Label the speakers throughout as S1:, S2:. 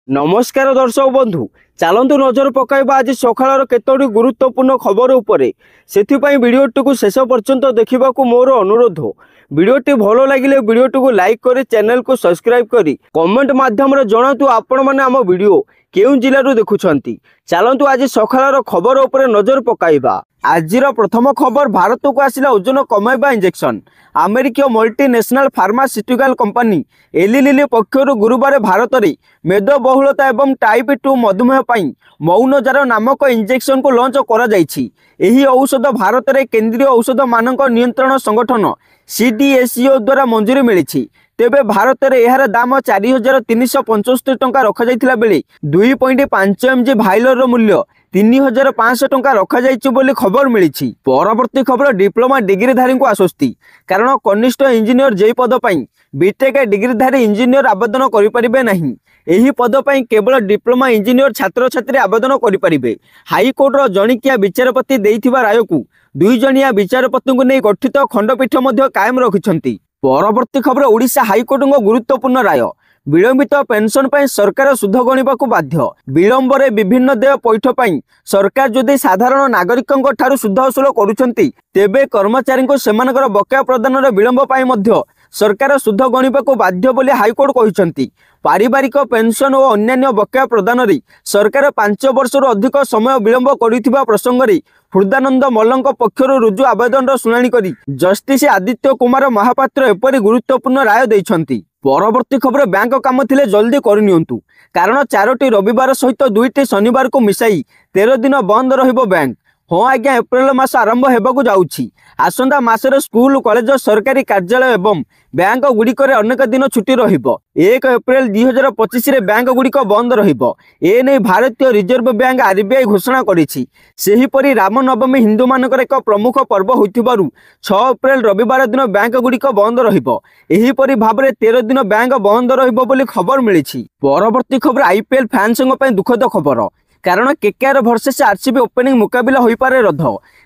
S1: नमस्कार दर्शक बंधु चलतु नजर पकाइबा आज सकाळर केतोटी गुरुत्वपूर्ण खबर उपरे सेथिपई वीडियोटी को शेष पर्यंत देखा मोर अनुरोध। वीडियोटी भल लगे वीडियोटी को लाइक करी चैनल को सब्सक्राइब करी कमेंट माध्यम जनातु आपण मैंने आम वीडियो केउं जिल्लारू देखुछंती। चलतु आज सकाळर खबर उपरे नजर पकाइबा। आजिर प्रथम खबर भारत को आसिला ओजन कमाइबा इंजेक्शन। अमेरिकीय multinational pharmaceutical company Eli Lilly पक्षर गुरुवार भारत में मेदबहुलता एवं टाइप 2 मधुमेह पाई मौनजार नामक इंजेक्शन को लॉन्च करा जायछि। एही औषध भारत में केंद्रीय औषध मानक नियंत्रण संगठन CDSCO द्वारा मंजूरी मिली। तेबे भारत में यार दाम 4375 टंका रखा जाइथिला बेले 2.5 mg भाइलर मूल्य 3500 टंका रखा जाइछि बोली खबर मिली। परवर्ती खबर डिप्लोमा डिग्रीधारी को आश्वस्ति। कारण कनिष्ठ इंजीनियर जे पद पर बीटेक डिग्रीधारी इंजीनियर आवेदन करें नहीं। एही पद पर केवल डिप्लोमा इंजीनियर छात्र छात्री आवेदन करें। हाईकोर्टर जणिकिया विचारपति देइथिबा राय को 2 जणिया विचारपति को नहीं गठित खंडपीठ कायम रखिछंती। परवर्ती खबर ओडिशा हाईकोर्ट गुरुत्वपूर्ण राय। विलंबित पेंशन पर सरकार सुध गणिबा को बाध्य। विलंबरे विभिन्न देय पैठ पर सरकार जदि साधारण नागरिकों ठारू सुध वसूल करुछंती तेबे कर्मचारी को सेमानकर बकाया प्रदान विलंब पाई मध्य सरकार सुध गणिबा को बाध्य बोली हाईकोर्ट कहिसंती। पारिवारिक पेंशन और अन्यान्य बकाया प्रदान रे सरकार 5 वर्षर अधिक समय विलंब करिथिबा प्रसंग रे हृदानंद मल्लंक पक्षर रुजु आवेदन शुणाणी करी जस्टिस आदित्य कुमार महापात्र एपरी गुरुत्वपूर्ण राय दैछंती। परवर्ती खबर बैंक काम थिले जल्दी करनियंतु। कारण 4टी रविवार सहित 2टी शनिवार को मिसाई 13 दिन बंद रहिबो बैंक। हाँ आज्ञा एप्रिल मास आरंभ हेबाकु जाउछि। आसंदा मासरे स्कूल कॉलेज सरकारी कार्यालय एवं बैंक गुड़िक अनेक दिन छुट्टी रहिबो। 1 एप्रिल 2025 रे बैंक गुड़िक बंद रहिबो। एने भारतीय रिजर्व बैंक RBI घोषणा करिछि। सेहीपरि रामनवमी हिंदू मानकर एक प्रमुख पर्व होइथिबारु 6 एप्रिल रविवार दिन बैंक गुड़िक बंद रहिबो। एहीपरि भाबरे 13 दिन बैंक बंद रहिबो बोली खबर मिलिछि। परवर्ती खबर IPL फैंसंग पय दुखद खबर। कारण KKR वर्सेस RCB ओपनिंग मुकाबिला होई पारे रद्द।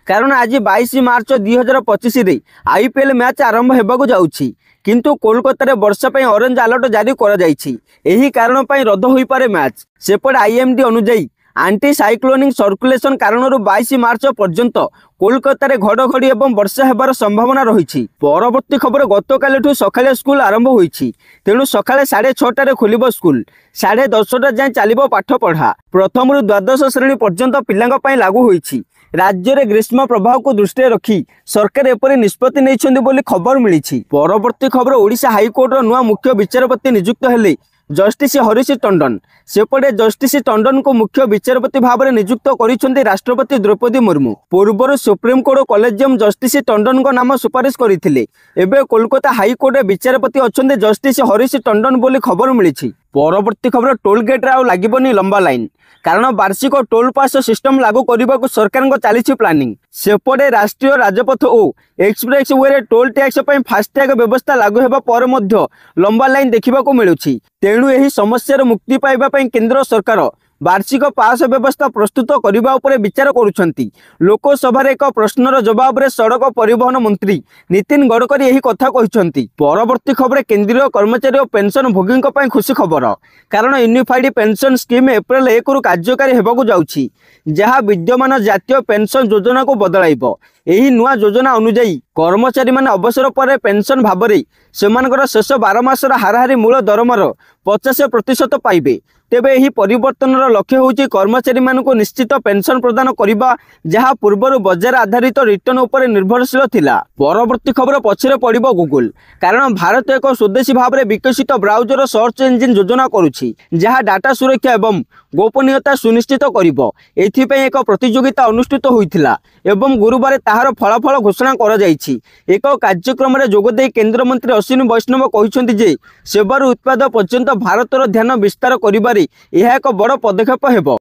S1: कारण आज 22 मार्च 2025 रे IPL मैच आरंभ हेबाकु जाउछि। किंतु कोलकाता रे वर्षा पय ऑरेंज अलर्ट जारी करा जाइछि। एही कारण पय रद्द होई पारे मैच। सेपट IMD अनुसार आंटी साइक्लोनिक सर्कुलेशन कारण 22 मार्च पर्यंत कोलकाता रे घड़घड़ी एवं वर्षा हेबार संभावना रही। परवर्ती खबर गतकाली सकाळे स्कूल आरंभ होईछि। तेणु सकाळे 6:30 रे खोलिबो स्कूल। 10:30 जाए चलिबो पाठ पढ़ा। प्रथम रु द्वादश श्रेणी पर्यंत पिलांग पय लागू होईछि। राज्य रे ग्रीष्म प्रभाव को दृष्टि रखी सरकार एपरी निष्पत्ति नैछन्ति बोली खबर मिलिछि। परवर्ती खबर ओडिशा हाईकोर्ट रो नुआ मुख्य विचारपति नियुक्त हेले जस्टिस हरीश टंडन। सेपटे जस्टिस टंडन को मुख्य विचारपति भाव में नियुक्त करिसेंती राष्ट्रपति द्रौपदी मुर्मू। पूर्व सुप्रीमकोर्ट कॉलेजियम जस्टिस टंडन को नाम सुपारिश करथिले। एबे कोलकाता हाईकोर्ट विचारपति अछंते जस्टिस हरीश टंडन बोली खबर मिलिछि। परवर्ती खबर टोल गेट रे लागबनी लंबा लाइन। कारण वार्षिक टोल पास सिस्टम लागू करने को सरकार को चली प्लानिंग। सेपटे राष्ट्रीय राजपथ और express way toll tax FASTag व्यवस्था लागू होगा पर मध्य लंबा लाइन देखा मिलूँ। तेणु यही समस्या मुक्ति पाइबा केंद्र सरकार वार्षिक पास व्यवस्था प्रस्तुत करने उपरे विचार करुछंती। लोकसभा एक प्रश्नर जवाब रे सड़क परिवहन मंत्री नितिन गडकरी यही कथा कहिसंती। परवर्ती खबर केंद्रीय कर्मचारी और पेंशन भोगी खुशी खबर। कारण यूनिफाइड पेंशन स्कीम एप्रिल 1 रु कार्यकारी हेबाकु जाउछि। जहाँ विद्यमान जातीय पेंशन योजना को बदलाइबो। एही नुआ योजना अनुसार कर्मचारी माने अवसर पर पेंशन भाव में सेमानकर शेष 12 मासर हाराहारी मूल दरमार 50% पाइबे। तेबे यही परिवर्तन लक्ष्य होउछि कर्मचारी मानक निश्चित पेंशन प्रदान करिबा जहाँ पूर्वर बजार आधारित रिटर्न उपर निर्भरशील थिला। परवर्ती खबर पछरे पड़िबो गूगल। कारण भारत एक स्वदेशी भाव में विकसित ब्राउजर सर्च इंजिन योजना करुछि जहाँ डाटा सुरक्षा एवं गोपनीयता सुनिश्चित करिबो। एथिपई एक प्रतियोगिता अनुष्ठित होइथिला एवं गुरुवार ताहार फलाफल घोषणा करा जाइछि। एक कार्यक्रम में जोगदे केंद्र मंत्री अश्विनी वैष्णव कहिसंती जे सेवार उत्पाद पर्यंत भारतर ध्यान विस्तार करिबारे यह एक बड़ पदक्षेप हेबो।